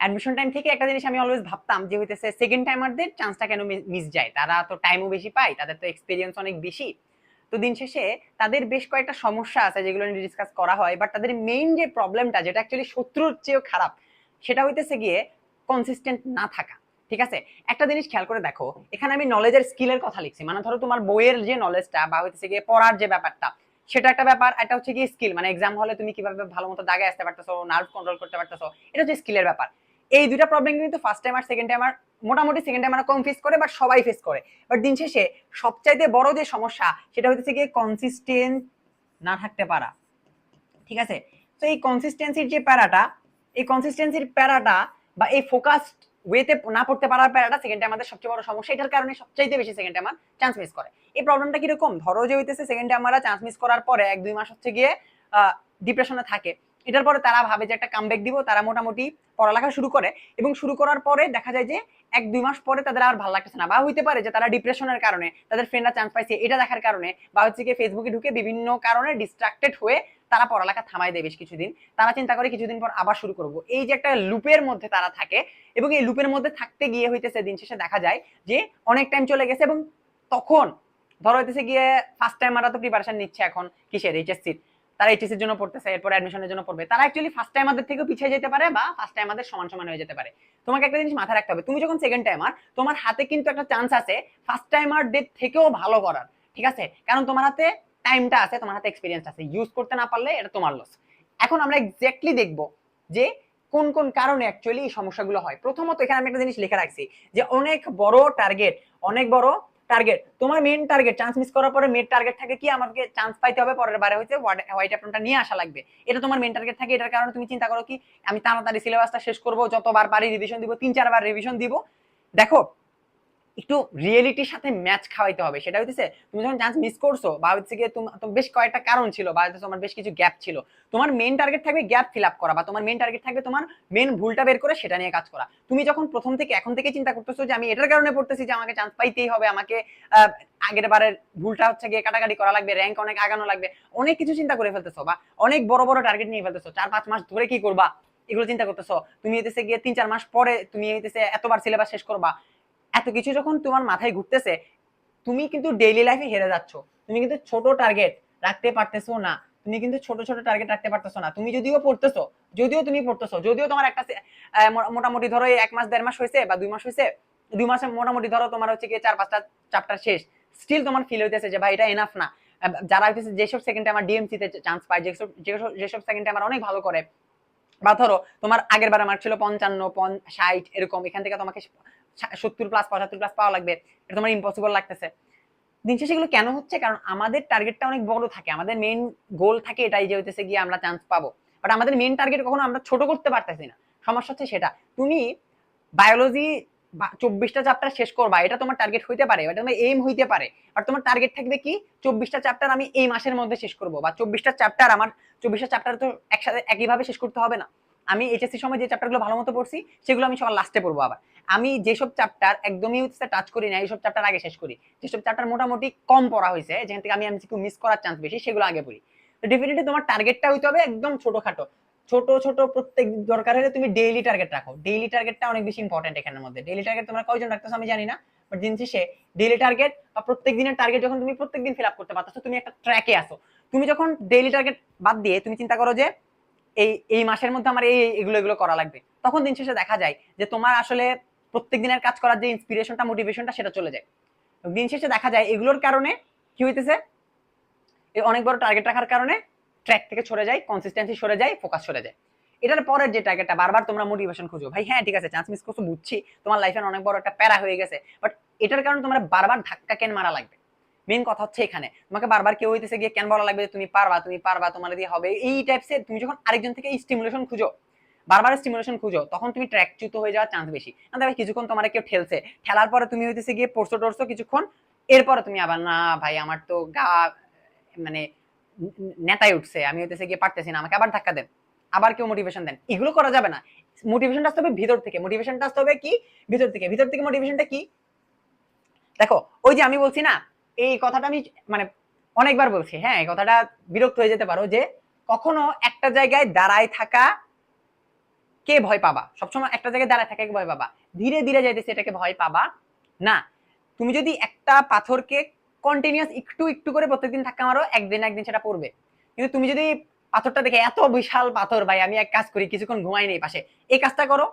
Admission time থেকে একটা জিনিস আমি অলওয়েজ ভাবতাম যে হইতেছে সেকেন্ড টাইমারদের চান্সটা কেন মিস যায়, তারা তো টাইমও বেশি পায়, তাদের তো এক্সপিরিয়েন্স অনেক বেশি। তো দিন শেষে তাদের বেশ কয়েকটা সমস্যা আছে যেগুলো নিয়ে ডিসকাস করা হয়, বাট তাদের মেইন যে প্রবলেমটা, যেটা অ্যাকচুয়ালি শত্রুর চেয়েও খারাপ, সেটা হইতেছে গিয়ে কনসিস্টেন্ট না থাকা। ঠিক আছে, একটা জিনিস খেয়াল করে দেখো, এখানে আমি নলেজের স্কিলের কথা লিখছি, মানে ধরো তোমার বইয়ের যে নলেজটা বা হইতেছে গিয়ে পড়ার যে ব্যাপারটা, সেটা একটা ব্যাপার। এটা হচ্ছে কি স্কিল, মানে এক্সাম হলে তুমি কিভাবে ভালো মতো দাগে আসতে পারতেছো, নার্ভ কন্ট্রোল করতে পারতেছো, এটা হচ্ছে স্কিলের ব্যাপার। এই দুইটা প্রবলেম কিন্তু ফার্স্ট টাইম আর সেকেন্ড টাইম আর মোটামুটি সেকেন্ড টাইম কম ফেস করে, বাট সবাই ফেস করে। বাট দিন শেষে সবচাইতে বড় যে সমস্যা সেটা হচ্ছে গিয়ে কনসিস্টেন্ট না থাকতে পারা। ঠিক আছে, তো এই কনসিস্টেন্সির যে প্যারাটা, এই কনসিস্টেন্সির প্যারাটা বা এই ফোকাসড ওয়েতে না পড়তে পারার প্যারাটা সেকেন্ড টাইম আমাদের সবচেয়ে বড় সমস্যা। এটার কারণে সবচাইতে বেশি সেকেন্ড টাইম চান্স মিস করে। এই প্রবলেমটা কিরকম, ধরো যে হইতেছে সেকেন্ড টাইম চান্স মিস করার পরে 1-2 মাস হচ্ছে গিয়ে ডিপ্রেশনে থাকে। এটার পরে তারা ভাবে যে একটা কামব্যাক দিব, তারা মোটামুটি পড়ালেখা শুরু করে, এবং শুরু করার পরে দেখা যায় যে 1-2 মাস পরে তাদের আর ভালো লাগতেছে না, বা হইতে পারে যে তারা ডিপ্রেশনের কারণে, তাদের ফ্রেন্ডরা চান্স পাইছে এটা দেখার কারণে, বা হচ্ছে গিয়ে ফেসবুকে ঢুকে বিভিন্ন কারণে ডিস্ট্রাক্টেড হয়ে তারা পড়ালেখা থামাই দেয় বেশ কিছুদিন। তারা চিন্তা করে কিছুদিন পর আবার শুরু করব, এই যে একটা লুপের মধ্যে তারা থাকে। এবং এই লুপের মধ্যে থাকতে গিয়ে হইতেছে দিন শেষে দেখা যায় যে অনেক টাইম চলে গেছে, এবং তখন ধরো হইতেছে গিয়ে ফার্স্ট টাইমাররা তো প্রিপারেশন নিচ্ছে এখন কিসের, এইচএসসি, তারা এইচএসসির জন্য পড়তেছে, এরপর অ্যাডমিশনের জন্য পড়বে, তারা অ্যাকচুয়ালি ফার্স্ট টাইমারদের থেকেও পিছিয়ে যেতে পারে, বা ফার্স্ট টাইমারদের সমান সমান হয়ে যেতে পারে। তোমাকে একটা জিনিস মাথায় রাখতে হবে, তুমি যখন সেকেন্ড টাইমার, তোমার হাতে কিন্তু একটা চান্স আছে ফার্স্ট টাইমারদের থেকেও ভালো করার। ঠিক আছে, কারণ তোমার হাতে টাইমটা আছে, তোমার হাতে এক্সপিরিয়েন্স আছে, ইউজ করতে না পারলে এটা তোমার লস। এখন আমরা এক্স্যাক্টলি দেখব যে কোন কোন কারণে অ্যাকচুয়ালি এই সমস্যাগুলো হয়। প্রথমত এখানে আমি একটা জিনিস লিখে রাখছি যে অনেক বড় টার্গেট, অনেক বড় টার্গেট, তোমার মেইন টার্গেট চান্স মিস করার পরে মেইন টার্গেট থাকে কি, আমাকে চান্স পাইতে হবে, পরের বারে হইতে হোয়াইট অ্যাপ্রনটা নিয়ে আসা লাগবে, এটা তোমার মেইন টার্গেট থাকে। এটার কারণে তুমি চিন্তা করো কি, আমি তাড়াতাড়ি সিলেবাসটা শেষ করব, যতবার পারি রিভিশন দিব, 3-4 বার রিভিশন দিব। দেখো, একটু রিয়েলিটির সাথে ম্যাচ খাওয়াইতে হবে। সেটা হইতেছে তুমি যখন চান্স মিস করছো, বা হচ্ছে গিয়ে তোমার বেশ কয়েকটা কারণ ছিল, বা তোমার বেশ কিছু গ্যাপ ছিল, তোমার মেইন টার্গেট থাকবে গ্যাপ ফিল আপ করা, বা তোমার মেইন টার্গেট থাকবে তোমার মেইন ভুলটা বের করে সেটা নিয়ে কাজ করা। তুমি যখন প্রথম থেকে এখন থেকে চিন্তা করতেছো যে আমি এটার কারণে পড়তেছি যে আমাকে চান্স পাইতেই হবে, আমাকে আগের বারের ভুলটা হচ্ছে গিয়ে কাটাকাটি করা লাগবে, র্যাঙ্ক অনেক আগানো লাগবে, অনেক কিছু চিন্তা করে ফেলতেছো, বা অনেক বড় বড় টার্গেট নিয়ে ফেলতেছো, 4-5 মাস ধরে কি করবা এগুলো চিন্তা করতেছো। তুমি হইতেছে গিয়ে 3-4 মাস পরে তুমি হইতেছে এতবার সিলেবাস শেষ করবা, এত কিছু যখন তোমার মাথায় ঘুরতেছে, তুমি কিন্তু ডেইলি লাইফে হেরে যাচ্ছ। তুমি কিন্তু ছোট টার্গেট রাখতে পারতেছো না, তুমি কিন্তু ছোট ছোট টার্গেট রাখতে পারতেছো না। তুমি যদিও পড়তেছো, যদিও তোমার একটা মোটামুটি ধরো 1-1.5 মাস হয়েছে, বা 2 মাস হয়েছে, 2 মাসে মোটামুটি ধরো তোমার হচ্ছে গিয়ে 4-5টা চ্যাপ্টার শেষ, স্টিল তোমার ফিল হইতেছে যে ভাই এটা এনাফ না। যারা হইতেছে যেসব সেকেন্ড টাইম ডিএমসি তে চান্স পায়, যেসব সেকেন্ড টাইম অনেক ভালো করে, বা ধরো তোমার আগের বারে মার্ক ছিল 55-60 এরকম, এখান থেকে তোমাকে 70+, 75+ পাওয়া লাগবে, এটা তোমার ইম্পসিবল লাগতেছে। দিন শেষে এগুলো কেন হচ্ছে, কারণ আমাদের টার্গেটটা অনেক বড় থাকে, আমাদের মেইন গোল থাকে এটাই যে হইতেছে গিয়ে আমরা চান্স পাবো, বাট আমাদের মেইন টার্গেট কখনো আমরা ছোট করতে পারতেছি না। সমস্যা হচ্ছে সেটা। তুমি বায়োলজি 24টা চ্যাপ্টার শেষ করবা, এটা তোমার টার্গেট হইতে পারে, এটা তোমার এইম হইতে পারে, আর তোমার টার্গেট থাকবে কি 24টা চ্যাপ্টার আমি এই মাসের মধ্যে শেষ করব, বা 24টা চ্যাপ্টার আমার 24টা চ্যাপ্টার তো একসাথে একইভাবে শেষ করতে হবে না। আমি এইচএসসি সময় যে চ্যাপ্টারগুলো ভালো মতো পড়ছি সেগুলো আমি সবার লাস্টে পড়বো। আবার আমি যেসব চ্যাপ্টার একদমই টাচ করি না, এইসব চ্যাপ্টার আগে শেষ করি। যেসব চ্যাপ্টার মোটামুটি কম পড়া হয়েছে, যেখান থেকে আমি এমসিকিউ মিস করার চান্স বেশি, সেগুলো আগে পড়ি। তো ডেফিনেটলি তোমার টার্গেটটা হইতে হবে একদম ছোটখাটো, ছোট ছোট প্রত্যেক দরকার হলে তুমি ডেইলি টার্গেট রাখো। ডেইলি টার্গেটটা অনেক বেশি ইম্পর্টেন্ট এখানের মধ্যে। ডেইলি টার্গেট তোমরা কয়জন রাখতেছো আমি জানি না, বাট দিন শেষে ডেইলি টার্গেট বা প্রত্যেক দিনের টার্গেট যখন তুমি প্রত্যেকদিন ফিল আপ করতে পারতেছো, তুমি একটা ট্র্যাকে আসো। তুমি যখন ডেইলি টার্গেট বাদ দিয়ে তুমি চিন্তা করো যে এই এই মাসের মধ্যে আমার এই এগুলো এগুলো করা লাগবে, তখন দিন শেষে দেখা যায় যে তোমার আসলে প্রত্যেক দিনের কাজ করার যে ইন্সপিরেশনটা, মোটিভেশনটা, সেটা চলে যায়। দিন শেষে দেখা যায় এগুলোর কারণে কি হইতেছে, এই অনেক বড় টার্গেট রাখার কারণে ট্র্যাক থেকে সরে যায়, কনসিস্টেন্সি সরে যায়, ফোকাস সরে যায়। এটার পরের যে টার্গেটটা বারবার তোমরা মোটিভেশন খুঁজো, ভাই হ্যাঁ ঠিক আছে চান্স মিস করছো বুঝছি, তোমার লাইফের অনেক বড় একটা প্যারা হয়ে গেছে, বাট এটার কারণে তোমার বারবার ধাক্কা কেন মারা লাগবে। মেইন কথা হচ্ছে এখানে তোমাকে বারবার কেউ হইতেছে গিয়ে কেন বলা লাগবে যে তুমি পারবা, তুমি পারবা, তোমার দিয়ে হবে, এই টাইপসের তুমি যখন আরেকজন থেকে স্টিমুলেশন খুঁজো, বারবার স্টিমুলেশন খুঁজো, তখন তুমি ট্র্যাকচ্যুত হয়ে যাওয়ার চান্স বেশি। না দেখো কিছুক্ষণ তোমার কেউ ঠেলছে, ঠেলার পরে তুমি হইতেছে গিয়ে পড়ছো টরছো কিছুক্ষণ, এরপরে তুমি আবার না ভাই আমার তো গা মানে নেতায় উঠছে, আমি হইতেছে গিয়ে পারতেছি না, আমাকে আবার ধাক্কা দেন, আবার কেউ মোটিভেশন দেন, এগুলো করা যাবে না। মোটিভেশনটা আসতে হবে ভিতর থেকে, মোটিভেশনটা আসতে হবে কি ভিতর থেকে। ভিতর থেকে মোটিভেশনটা কি, দেখো ওই যে আমি বলছি না, এই কথাটা আমি মানে অনেকবার বলছি, হ্যাঁ এই কথাটা বিরক্ত হয়ে যেতে পারো, যে কখনো একটা জায়গায় দাঁড়ায় থাকা কে ভয় পাবা, সবসময় একটা জায়গায় দাঁড়ায় থাকে ভয় পাবা, ধীরে ধীরে যাইতেছে এটাকে ভয় পাবা না। তুমি যদি একটা পাথরকে কন্টিনিউয়াস একটু একটু করে প্রত্যেকদিন ধাক্কা মারো, একদিন একদিন সেটা পড়বে। কিন্তু তুমি যদি পাথরটা দেখে এত বিশাল পাথর, ভাই আমি এক কাজ করি কিছুক্ষণ ঘুমাই নেই পাশে, এই কাজটা করো,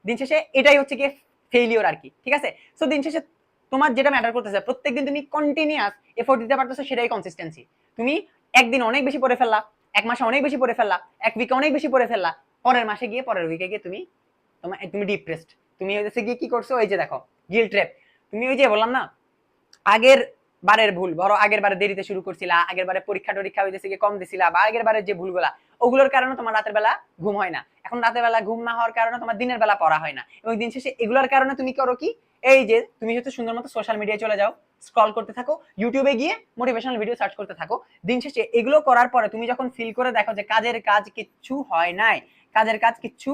দিন শেষে এটাই হচ্ছে কি ফেইলিওর আর কি, ঠিক আছে? সো দিন শেষে তোমার যেটা ম্যাটার করতেছে প্রত্যেকদিন তুমি কন্টিনিউয়াস এফোর্ট দিতে পারতেছো, সেটাই কনসিস্টেন্সি। তুমি একদিন অনেক বেশি পড়ে ফেললা, এক মাসে অনেক বেশি পড়ে ফেললা, এক উইকে অনেক বেশি পড়ে ফেললা, পরের মাসে গিয়ে পরের উইকে গিয়ে তুমি ডিপ্রেসড, তুমি হচ্ছে গিয়ে কি করছো, ওই যে দেখো গিল্ট ট্র্যাপ। তুমি ওই যে বললাম না আগের বারের ভুল, ধরো আগের বারে দেরিতে শুরু করছিলা, আগের বারে পরীক্ষা টরীক্ষা হইতেছে গিয়ে কম দিছিলা, বা আগের বারের যে ভুলগুলা ওগুলোর কারণে তোমার রাতের বেলা ঘুম হয় না। এখন রাতের বেলা ঘুম না হওয়ার কারণে তোমার দিনের বেলা পড়া হয় না, এবং দিন শেষে এগুলোর কারণে তুমি করো কি, এই যে তুমি হচ্ছে সুন্দর মতো সোশ্যাল মিডিয়ায় চলে যাও, স্ক্রল করতে থাকো, ইউটিউবে গিয়ে মোটিভেশনাল ভিডিও সার্চ করতে থাকো। দিন শেষে এগুলো করার পরে তুমি যখন ফিল করে দেখো যে কাজের কাজ কিচ্ছু হয় নাই, কাজের কাজ কিচ্ছু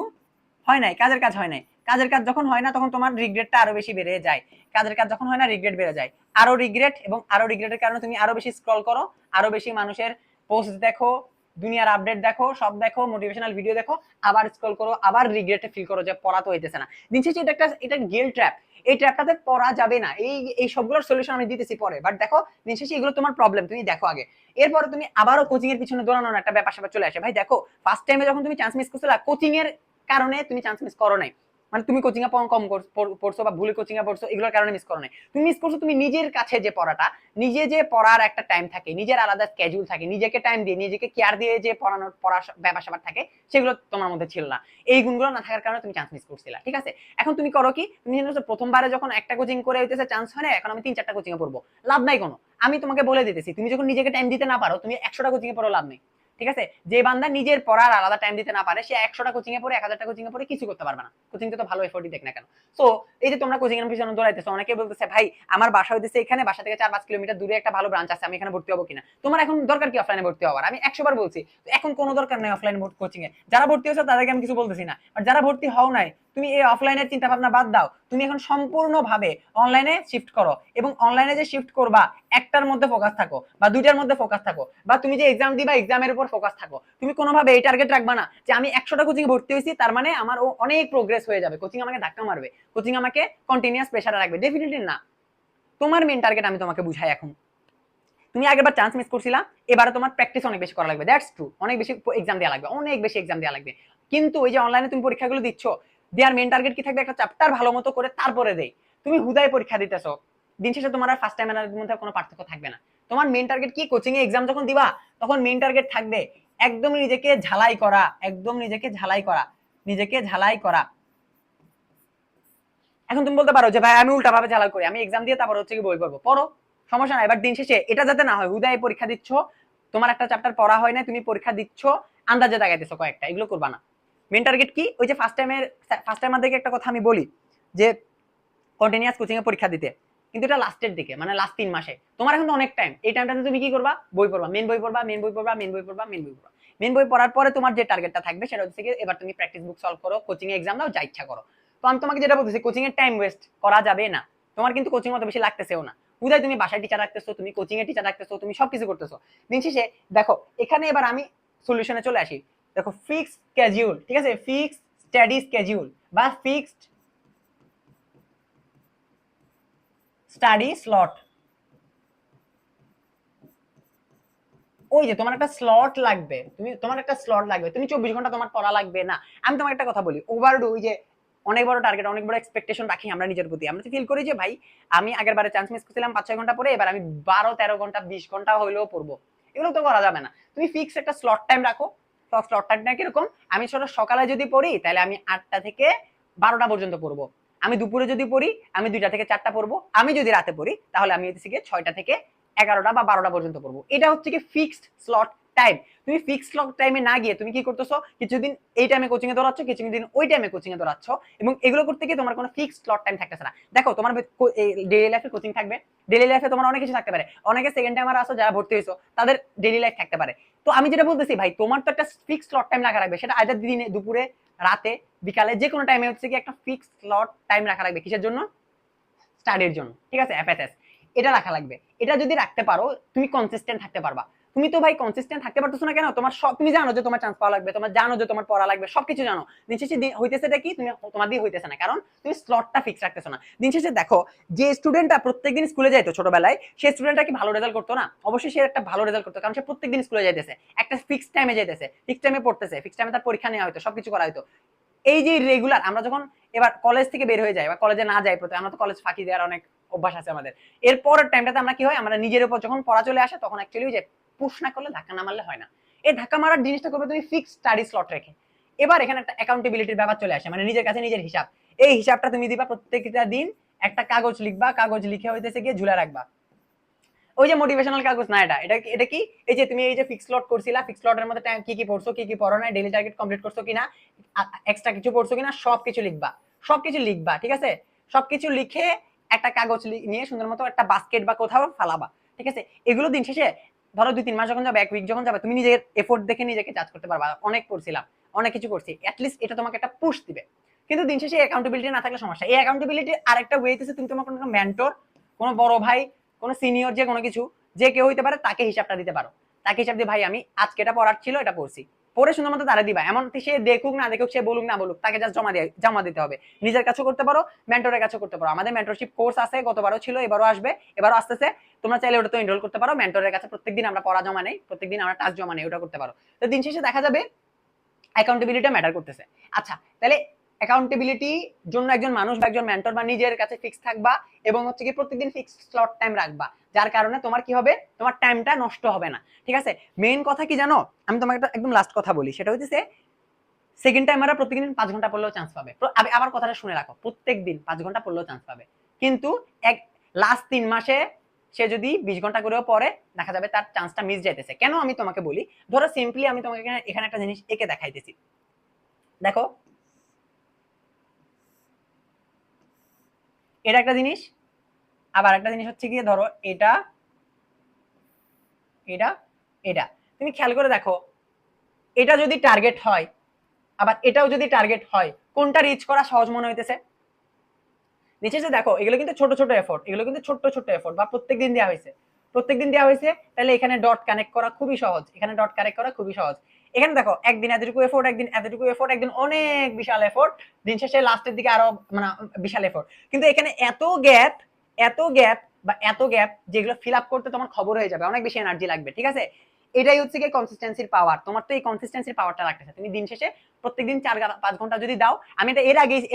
হয় নাই, কাজের কাজ হয় নাই, কাজের কাজ যখন হয় না তখন তোমার রিগ্রেটটা আরো বেশি বেড়ে যায়। কাজের কাজ যখন হয় না রিগ্রেট বেড়ে যায়, আরো রিগ্রেট, এবং আরো রিগ্রেটের কারণে তুমি আরো বেশি স্ক্রল করো, আরো বেশি মানুষের পোস্ট দেখো, দুনিয়ার আপডেট দেখো, সব দেখো, মোটিভেশনাল ভিডিও দেখো, আবার স্ক্রল করো, আবার রিগ্রেটে ফিল করো যে পড়া তো হইতেছে না। দিন শেষে এটা গিল্ট ট্র্যাপ, এই ট্র্যাপটাতে পড়া যাবে না। এই সবগুলোর সলিউশন আমি দিতেছি পরে, বাট দেখো দিন শেষে এগুলো তোমার প্রবলেম, তুমি দেখো আগে। এরপরে তুমি আবারও কোচিং এর পিছনে দৌড়ানোর একটা ব্যাপার স্যাপার চলে আসে। ভাই দেখো ফার্স্ট টাইমে যখন তুমি চান্স মিস করছিলা, কোচিং এর কারণে তুমি চান্স মিস করো নাই, মানে তুমি কোচিং এ কম পড়ছো বা ভুলে কোচিং এ পড়ছো, এগুলোর কারণে মিস করো নাই। তুমি মিস করছো তুমি নিজের কাছে যে পড়াটা, নিজে যে পড়ার একটা টাইম থাকে, নিজের আলাদা স্কেডিউল থাকে, নিজেকে টাইম দিয়ে নিজেকে কেয়ার দিয়ে যে পড়ানোর পড়ার ব্যাপার স্যাপার থাকে, সেগুলো তোমার মধ্যে ছিল না। এই গুণগুলো না থাকার কারণে তুমি চান্স মিস করছিলা, ঠিক আছে? এখন তুমি করো কি, তুমি প্রথমবারে যখন একটা কোচিং করে হইতেছে চান্স হয় না, এখন আমি 3-4টা কোচিং এ পড়বো, লাভ নাই কোনো। আমি তোমাকে বলে দিতেছি, তুমি যখন নিজেকে টাইম দিতে না পারো, তুমি 100টা কোচিং এ পড়ো, লাভ নেই, ঠিক আছে? যে বান্দা নিজের পড়ার আলাদা টাইম দিতে না পারে, সে 100টা কোচিং এ পড়ে 1000টা কোচিং এ পড়ে কিছু করতে পারবে না। কোচিং তো ভালো এফোর্টই দেখ না কেন। সো এই যে তোমরা কোচিং এর পিছনে দৌড়াইতেছো, অনেকে বলতেছে ভাই আমার বাসা হইতেছে এখানে, বাসা থেকে 4-5 কিলোমিটার দূরে একটা ভালো ব্রাঞ্চ আছে, আমি এখানে ভর্তি হবো কিনা? তোমার এখন দরকার কি অফলাইনে ভর্তি হওয়ার? আমি 100 বার বলছি এখন কোনো দরকার নাই অফলাইনে কোচিং এ। যারা ভর্তি হয়েছে তাদেরকে আমি কিছু বলতেছি না, আর যারা ভর্তি হও নাই, তুমি এই অফলাইনের চিন্তা ভাবনা বাদ দাও, তুমি এখন সম্পূর্ণভাবে অনলাইনে শিফট করো, এবং অনলাইনে যে শিফট করবা একটার মধ্যে ফোকাস থাকো, বা দুইটার মধ্যে ফোকাস থাকো, বা তুমি যে এক্সাম দিবা এক্সামের উপর ফোকাস থাকো। তুমি কোনোভাবে এই টার্গেট রাখবা না যে আমি 100টা কোচিং এ ভর্তি হয়েছি তার মানে আমার অনেক প্রোগ্রেস হয়ে যাবে, কোচিং আমাকে ধাক্কা মারবে, কোচিং আমাকে কন্টিনিউয়াস প্রেসারে রাখবে, ডেফিনেটলি না। তোমার মেইন টার্গেট আমি তোমাকে বুঝাই এখন। তুমি আগেরবার চান্স মিস করছিলা, এবারে তোমার প্র্যাকটিস অনেক বেশি করা লাগবে, দ্যাটস ট্রু, অনেক বেশি এক্সাম দেওয়া লাগবে, অনেক বেশি এক্সাম দেওয়া লাগবে। কিন্তু ওই যে অনলাইনে তুমি পরীক্ষাগুলো দিচ্ছ, দেওয়ার মেইন টার্গেট কি থাকবে, একটা চ্যাপ্টার ভালো মতো করে তারপরে দেই। তুমি হুদায় পরীক্ষা দিতেছো, দিন শেষে তোমার আর ফার্স্ট টাইম এর মধ্যে কোনো পার্থক্য থাকবে না। তোমার মেইন টার্গেট কি, কোচিং এ এক্সাম যখন দিবা তখন মেইন টার্গেট থাকবে একদম নিজেকে ঝালাই করা, একদম নিজেকে ঝালাই করা, নিজেকে ঝালাই করা। এখন তুমি বলতে পারো যে ভাই আমি উল্টা ভাবে ঝালাই করি, আমি এক্সাম দিয়ে তারপর হচ্ছে কি বই পড়বো, পড়ো, সমস্যা নাই। এবার দিন শেষে এটা যাতে না হয় হুদায় পরীক্ষা দিচ্ছ, তোমার একটা চ্যাপ্টার পড়া হয় না, তুমি পরীক্ষা দিচ্ছ আন্দাজে দাগাইতেছো কয়েকটা, এগুলো করবা না। মেইন টার্গেট কি, ওই যে ফার্স্ট টাইমারদেরকে একটা কথা আমি বলি যে কন্টিনিউয়াস কোচিং এ পরীক্ষা দিতে, কিন্তু এটা লাস্টের দিকে, মানে লাস্ট 3 মাসে তোমার এখন তো অনেক টাইম, এই টাইমটাতে তুমি কি করবা, বই পড়বা, মেন বই পড়বা, মেন বই পড়বা, মেন বই পড়বা, মেন বই পড়বা। মেন বই পড়ার পরে তোমার যে টার্গেটটা থাকবে সেটা হচ্ছে কি, এবার তুমি প্র্যাকটিস বুক সলভ করো, কোচিং এ এক্সাম দাও, যা ইচ্ছা করো। তো আমি তোমাকে যেটা বলতেছি, কোচিং এর টাইম ওয়েস্ট করা যাবে না। তোমার কিন্তু কোচিং অত বেশি লাগতেছেও না, বুঝাই তুমি বাসায় টিচার রাখতেছো, তুমি কোচিং এ টিচার রাখতেছো, তুমি সবকিছু করতেছো। দিন শেষে দেখো এখানে এবার আমি সলিউশনে চলে আসি। দেখো ফিক্সড স্কেডিউল, ঠিক আছে, ফিক্সড স্টাডি স্কেডিউল বা ফিক্সড স্টাডি স্লট, ওই যে তোমার একটা স্লট লাগবে, তোমার একটা স্লট লাগবে, তুমি 24 ঘন্টা তোমার পড়া লাগবে না। আমি তোমার একটা কথা বলি, ওভারডু, ওই যে অনেক বড় টার্গেট, অনেক বড় এক্সপেকটেশন রাখি আমরা নিজের প্রতি, আমরা ফিল করি যে ভাই আমি আগের বারে চান্স মিস করছিলাম 5-6 ঘন্টা পরে, এবার আমি 12-13 ঘন্টা 20 ঘন্টা হইলেও পড়বো, এগুলো তো করা যাবে না। তুমি ফিক্স একটা স্লট টাইম রাখো। স্লট টাইমটা কিরকম, আমি সকালে যদি পড়ি তাহলে আমি 8টা থেকে 12টা পর্যন্ত পড়বো, আমি দুপুরে যদি পড়ি আমি 2টা থেকে 4টা পড়বো, আমি যদি রাতে পড়ি তাহলে আমি হচ্ছে গিয়ে 6টা থেকে 11টা বা 12টা পর্যন্ত পড়বো। এটা হচ্ছে কি ফিক্সড স্লট টাইম। তুমি ফিক্সড স্লট টাইমে না গিয়ে তুমি কি করতেছো, কিছুদিন এই টাইমে কোচিং এ দৌড়াচ্ছ, কিছুদিন ওই টাইমে কোচিং এ দৌড়াচ্ছ, এবং এগুলো করতে গিয়ে তোমার কোনো ফিক্সড স্লট টাইম থাকতেছে না। দেখো তোমার ডেইলি লাইফে কোচিং থাকবে, ডেইলি লাইফে তোমার অনেক কিছু থাকতে পারে, অনেকে সেকেন্ড টাইমার আসো যারা ভর্তি হয়েছো তাদের ডেইলি লাইফ থাকতে পারে। তো আমি যেটা বলতেছি ভাই, তোমার তো একটা ফিক্সড স্লট টাইম রাখা লাগবে, সেটা আজ দিনে, দুপুরে, রাতে, বিকালে, যে কোনো টাইমে হচ্ছে কি একটা ফিক্সড স্লট টাইম রাখা লাগবে। কিসের জন্য, স্টাডির জন্য, ঠিক আছে, এফএসএস, এটা রাখা লাগবে। এটা যদি রাখতে পারো তুমি কনসিস্টেন্ট থাকতে পারবা। তুমি তো ভাই কনসিস্টেন্ট থাকতে পারতেছো না কেন? তোমার সব, তুমি জানো যে তোমার চান্স পাওয়া লাগবে, তোমার জানো যে তোমার পড়া লাগবে, সবকিছু জানো, দিন শেষে হইতেছেটা কি? তুমি, তোমার দিয়ে হইতেছে না, কারণ তুমি স্লটটা ফিক্স রাখতেছো না। দিন শেষে দেখো, যে স্টুডেন্টটা প্রত্যেকদিন স্কুলে যাইতো ছোটবেলায়, সেই স্টুডেন্টটা কি ভালো রেজাল্ট করতো না? অবশ্যই সে একটা ভালো রেজাল্ট করতো, কারণ সে প্রত্যেকদিন স্কুলে যাইতেছে, একটা ফিক্সড টাইমে যাইতেছে, ফিক্সড টাইমে পড়তেছে, ফিক্সড টাইমে তার পরীক্ষা নেওয়া হতো, সবকিছু করা হতো। এই যে রেগুলার, আমরা যখন এবার কলেজ থেকে বের হয়ে যাই বা কলেজে না যাই, প্রতি আমরা তো কলেজ ফাঁকি দেওয়ার অনেক অভ্যাস আছে আমাদের, এর পরের টাইমটাতে আমরা কি হয়, আমরা নিজের উপর যখন পড়া চলে আসে, তখন অ্যাকচুয়ালি যে পুশ না করলে, ধাক্কা না মারলে হয় না। এই ধাক্কা মারার জিনিসটা করবে তুমি ফিক্সড স্টাডি স্লট রেখে। এবার এখানে একটা অ্যাকাউন্টেবিলিটির ব্যাপার চলে আসে, মানে নিজের কাছে নিজের হিসাব। এই হিসাবটা তুমি দিবা প্রত্যেকটা দিন, একটা কাগজ লিখবা, কাগজ লিখে হইতেছে গিয়ে ঝুলা রাখবা। ওই যে মোটিভেশনাল কাগজ না, এটা এটা এটা কি, এই যে তুমি এই যে ফিক্স স্লট করছিলা, ফিক্স স্লটের মধ্যে টাইম কি কি পড়ছো, কি কি পড়ো না, ডেইলি টার্গেট কমপ্লিট করছো কিনা, এক্সট্রা কিছু পড়ছো কিনা, সবকিছু লিখবা, সবকিছু লিখবা, ঠিক আছে? সবকিছু লিখে একটা কাগজ নিয়ে সুন্দর মতো একটা বাস্কেট বা কোথাও ফালাবা, ঠিক আছে? এগুলো দিন শেষে ধরো 2-3 মাস যখন যাবে, এক উইক যখন যাবে, তুমি নিজের এফোর্ট দেখে নিজেকে জাজ করতে পারবা, অনেক করছিলাম, অনেক কিছু করছি, অ্যাটলিস্ট এটা তোমাকে একটা পুশ দিবে। কিন্তু দিন শেষে অ্যাকাউন্টেবিলিটি না থাকলে সমস্যা। এই অ্যাকাউন্টেবিলিটি আরেকটা ওয়ে হইতেছে, তুমি তোমার কোনো মেন্টর, কোনো বড় ভাই, কোনো সিনিয়র, যে কোনো কিছু, যে কেউ হইতে পারে, তাকে হিসাবটা দিতে পারো। তাকে হিসাব দিয়ে, ভাই আমি আজকে এটা পড়ার ছিল, এটা পড়ছি, পড়ে সুন্দর মতো তারা দিবা। এমন সে দেখুক না দেখুক, সে বলুক না বলুক, তাকে জাস্ট জমা দিতে হবে। নিজের কাছেও করতে পারো, মেন্টরের কাছেও করতে পারো। আমাদের মেন্টরশিপ কোর্স আছে, গতবারও ছিল, এবারও আসবে, এবারও আসতেছে। তোমরা চাইলে ওটা তো এনরোল করতে পারো। মেন্টরের কাছে প্রত্যেকদিন আমরা পড়া জমা নেই, প্রত্যেকদিন আমরা টাস্ক জমা নেই, ওটা করতে পারো। তো দিন শেষে দেখা যাবে অ্যাকাউন্টেবিলিটি ম্যাটার করতেছে। আচ্ছা, তাহলে অ্যাকাউন্টেবিলিটি জন্য একজন মানুষ বা একজন মেন্টর বা নিজের কাছে ফিক্স থাকবা, এবং হচ্ছে কি প্রত্যেকদিন ফিক্স স্লট টাইম রাখবা, যার কারণে তোমার কি হবে, তোমার টাইমটা নষ্ট হবে না, ঠিক আছে? মেইন কথা কি জানো, আমি তোমাকে একটা একদম লাস্ট কথা বলি, সেটা হচ্ছে সেকেন্ড টাইমাররা প্রত্যেকদিন 5 ঘন্টা পড়লেও চান্স পাবে। আবার কথাটা শুনে রাখো, প্রত্যেকদিন 5 ঘন্টা পড়লেও চান্স পাবে। কিন্তু এক লাস্ট 3 মাসে সে যদি 20 ঘন্টা করেও পড়ে, দেখা যাবে তার চান্সটা মিস যাইতেছে। কেন আমি তোমাকে বলি, ধরো সিম্পলি আমি তোমাকে এখানে একটা জিনিস এঁকে দেখাইতেছি, দেখো এটা একটা জিনিস, আবার একটা জিনিস হচ্ছে গিয়ে ধরো এটা, এটা, এটা, তুমি খেয়াল করে দেখো, এটা যদি টার্গেট হয়, আবার এটাও যদি টার্গেট হয়, কোনটা রিচ করা সহজ মনে হইতেছে? নিচে যে দেখো, এগুলো কিন্তু ছোট ছোট এফোর্ট, এগুলো কিন্তু ছোট ছোট এফোর্ট, বা প্রত্যেকদিন দেওয়া হয়েছে, প্রত্যেকদিন দেওয়া হয়েছে, তাহলে এখানে ডট কানেক্ট করা খুবই সহজ, এখানে ডট কানেক্ট করা খুবই সহজ। এখানে দেখো, একদিন এতটুকু এফোর্ট, একদিন এতটুকু এফোর্ট, একদিন অনেক বিশাল এফোর্ট, দিন শেষে লাস্টের দিকে আরো মানে বিশাল এফোর্ট। কিন্তু এখানে এত গ্যাপ, এত গ্যাপ বা এত গ্যাপ, যেগুলো ফিল আপ করতে তোমার খবর হয়ে যাবে, অনেক বেশি এনার্জি লাগবে, ঠিক আছে? এটাই হচ্ছে কি কনসিস্টেন্সির পাওয়ার। তোমার তো এই কনসিস্টেন্সির পাওয়ারটা লাগতেছে। তুমি দিন শেষে প্রত্যেকদিন 4-5 ঘন্টা যদি দাও, আমি এটা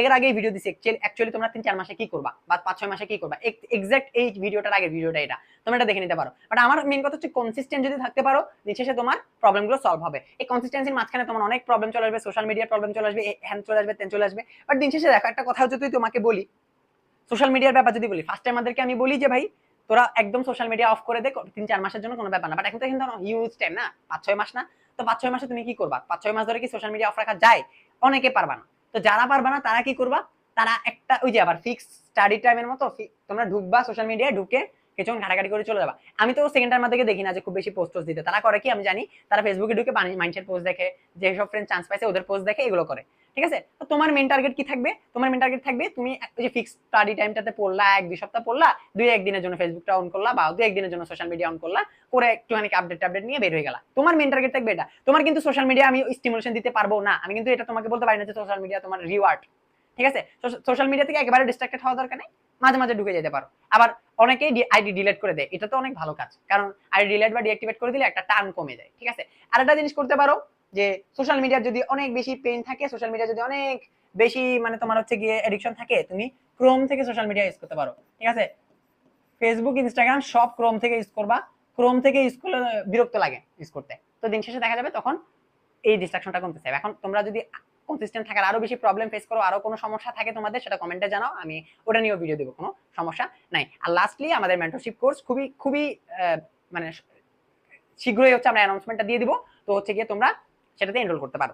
এর আগেই ভিডিও দিছি, অ্যাকচুয়ালি তোমরা 3-4 মাসে কি করবা বা 5-6 মাসে কি করবা, এক্সাক্ট এই ভিডিওটার আগের ভিডিওটা এটা, তোমরা এটা দেখে নিতে পারো। বাট আমার মেইন কথা হচ্ছে কনসিস্টেন্ট যদি থাকতে পারো, দিন শেষে তোমার প্রবলেমগুলো সলভ হবে। এই কনসিস্টেন্সির মাঝখানে তোমার অনেক প্রবলেম চলে আসবে, সোশ্যাল মিডিয়ার প্রবলেম চলে আসবে, হ্যান চলে আসবে, তেন চলে আসবে। বাট দিন শেষে দেখো, একটা কথা যদি তোমাকে বলি, সোশ্যাল মিডিয়ার ব্যাপার যদি বলি, ফার্স্টে আমাদেরকে আমি বলি যে ভাই তোরা একদম সোশ্যাল মিডিয়া অফ করে দে 3-4 মাসের জন্য, কোনো ব্যাপার না। বাট এখন তো কিন্তু হিউজ টাইম না, 5-6 মাস না? তো 5-6 মাসে তুমি কি করবা? 5-6 মাস ধরে কি সোশ্যাল মিডিয়া অফ রাখা যায়? অনেকে পারবা না। তো যারা পারবা না, তারা কি করবা? তারা একটা ওই যে আবার ফিক্স স্টাডি টাইমের মতো তোমরা ঢুকবা সোশ্যাল মিডিয়ায়, ঢুকে কিছুক্ষণ ঘাটাঘাটি করে চলে যাবা। আমি তো সেকেন্ড টাইম থেকে দেখি না যে খুব বেশি পোস্ট দিতে। তারা করে কি আমি জানি, তারা ফেসবুকে ঢুকে মাইন্ডসেট পোস্ট দেখে, যেসব ফ্রেন্ড চান্স পাইছে ওদের পোস্ট দেখে, এগুলো করে, ঠিক আছে? তো তোমার মেইন টার্গেট কি থাকবে? তোমার মেইন টার্গেট থাকবে, তুমি ওই যে ফিক্স স্টাডি টাইমটাতে পড়লা, 1-2 সপ্তাহ পড়লা, 2-1 দিনের জন্য ফেসবুকটা অন করলা, বা 2-1 দিনের জন্য সোশ্যাল মিডিয়া অন করলা, করে একটুখানি আপডেট নিয়ে বের হয়ে গেলা। তোমার মেইন টার্গেট থাকবে এটা। তোমার কিন্তু সোশ্যাল মিডিয়া আমি স্টিমুলেশন দিতে পারবো না, আমি কিন্তু এটা তোমাকে বলতে পারি না যে সোশ্যাল মিডিয়া তোমার রিওয়ার্ড, ঠিক আছে? সোশ্যাল মিডিয়া থেকে একেবারে ডিস্ট্রাক্টেড হওয়া দরকার নেই, মাঝে মাঝে ঢুকে যেতে পারো। আবার অনেকেই আইডি ডিলিট করে দেয়, এটা তো অনেক ভালো কাজ, কারণ আইডি ডিলিট বা ডিঅ্যাক্টিভেট করে দিলে একটা টার্ন কমে যায়, ঠিক আছে? আরেকটা জিনিস করতে পারো, যে সোশ্যাল মিডিয়ার যদি অনেক বেশি পেইন থাকে, সোশ্যাল মিডিয়া যদি অনেক বেশি মানে তোমার হচ্ছে গিয়ে এডিকশন থাকে, তুমি ক্রোম থেকে সোশ্যাল মিডিয়া ইউজ করতে পারো, ঠিক আছে? ফেসবুক, ইনস্টাগ্রাম সব ক্রোম থেকে ইউজ করবা। ক্রোম থেকে ইউজ করলে বিরক্ত লাগে ইউজ করতে, তো দিন শেষে দেখা যাবে তখন এই ডিস্ট্রাকশনটা কমতেছে। এখন তোমরা যদি কনসিস্টেন্ট থাকার আরো বেশি প্রবলেম ফেস করো, আরো কোনো সমস্যা থাকে তোমাদের, সেটা কমেন্টে জানাও, আমি ওটা নিয়েও ভিডিও দেবো, কোনো সমস্যা নাই। আর লাস্টলি আমাদের মেন্টরশিপ কোর্স খুবই খুবই মানে শীঘ্রই হচ্ছে আমরা অ্যানাউন্সমেন্টটা দিয়ে দিব, তো হচ্ছে গিয়ে তোমরা সেটাতে এনরোল করতে পারো।